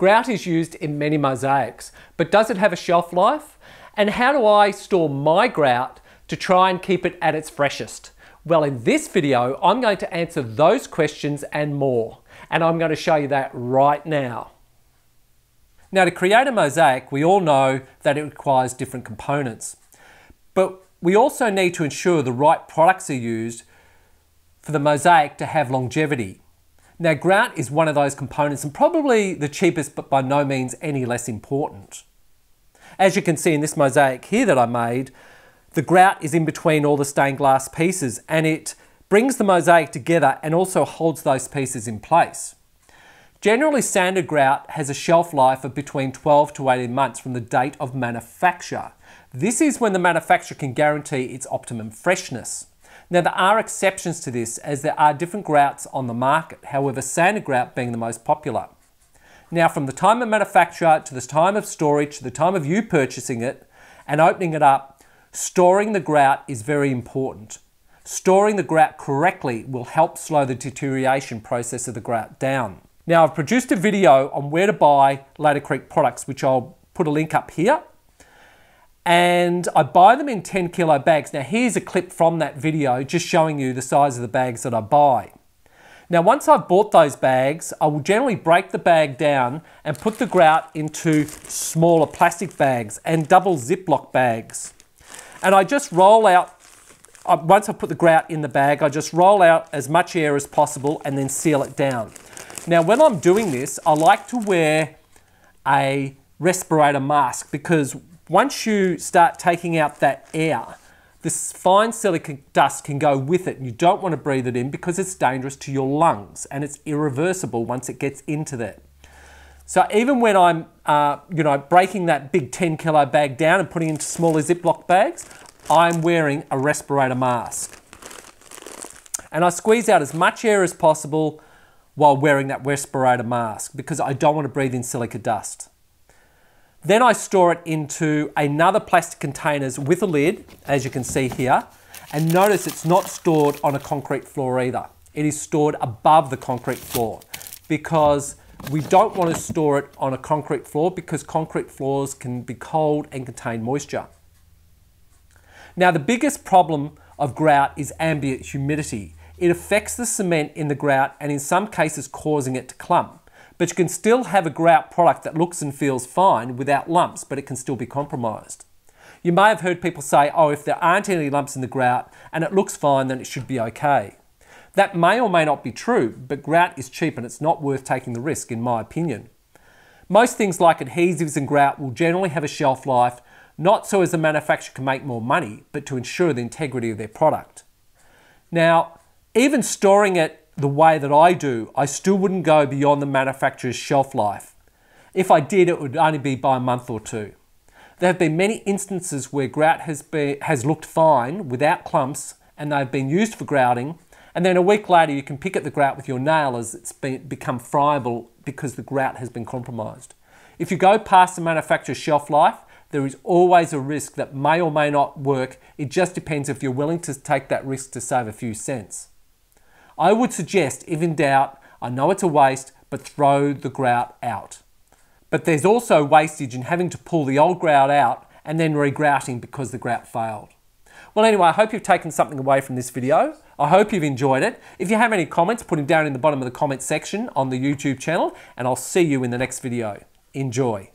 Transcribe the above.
Grout is used in many mosaics, but does it have a shelf life? And how do I store my grout to try and keep it at its freshest? Well, in this video, I'm going to answer those questions and more, and I'm going to show you that right now. Now, to create a mosaic, we all know that it requires different components, but we also need to ensure the right products are used for the mosaic to have longevity. Now, grout is one of those components and probably the cheapest, but by no means any less important. As you can see in this mosaic here that I made, the grout is in between all the stained glass pieces and it brings the mosaic together and also holds those pieces in place. Generally, sanded grout has a shelf life of between 12 to 18 months from the date of manufacture. This is when the manufacturer can guarantee its optimum freshness. Now, there are exceptions to this as there are different grouts on the market, however sanded grout being the most popular. Now, from the time of manufacture to the time of storage to the time of you purchasing it and opening it up, storing the grout is very important. Storing the grout correctly will help slow the deterioration process of the grout down. Now, I've produced a video on where to buy Ladder Creek products, which I'll put a link up here. And I buy them in 10 kilo bags. Now, here's a clip from that video just showing you the size of the bags that I buy. Now, once I've bought those bags, I will generally break the bag down and put the grout into smaller plastic bags and double Ziploc bags. And I just roll out, once I put the grout in the bag, I just roll out as much air as possible and then seal it down. Now, when I'm doing this, I like to wear a respirator mask because once you start taking out that air, this fine silica dust can go with it. You don't want to breathe it in because it's dangerous to your lungs and it's irreversible once it gets into there. So even when I'm breaking that big 10 kilo bag down and putting it into smaller Ziploc bags, I'm wearing a respirator mask. And I squeeze out as much air as possible while wearing that respirator mask because I don't want to breathe in silica dust. Then I store it into another plastic containers with a lid, as you can see here. And notice it's not stored on a concrete floor either. It is stored above the concrete floor because we don't want to store it on a concrete floor because concrete floors can be cold and contain moisture. Now, the biggest problem of grout is ambient humidity. It affects the cement in the grout and in some cases causing it to clump. But you can still have a grout product that looks and feels fine without lumps, but it can still be compromised. You may have heard people say, oh, if there aren't any lumps in the grout and it looks fine, then it should be okay. That may or may not be true, but grout is cheap and it's not worth taking the risk, in my opinion. Most things like adhesives and grout will generally have a shelf life, not so as the manufacturer can make more money, but to ensure the integrity of their product. Now, even storing it the way that I do, I still wouldn't go beyond the manufacturer's shelf life. If I did, it would only be by a month or two. There have been many instances where grout has looked fine without clumps and they've been used for grouting, and then a week later you can pick at the grout with your nail as it's become friable because the grout has been compromised. If you go past the manufacturer's shelf life, there is always a risk that may or may not work. It just depends if you're willing to take that risk to save a few cents. I would suggest, if in doubt, I know it's a waste, but throw the grout out. But there's also wastage in having to pull the old grout out and then re-grouting because the grout failed. Well, anyway, I hope you've taken something away from this video. I hope you've enjoyed it. If you have any comments, put them down in the bottom of the comment section on the YouTube channel, and I'll see you in the next video. Enjoy.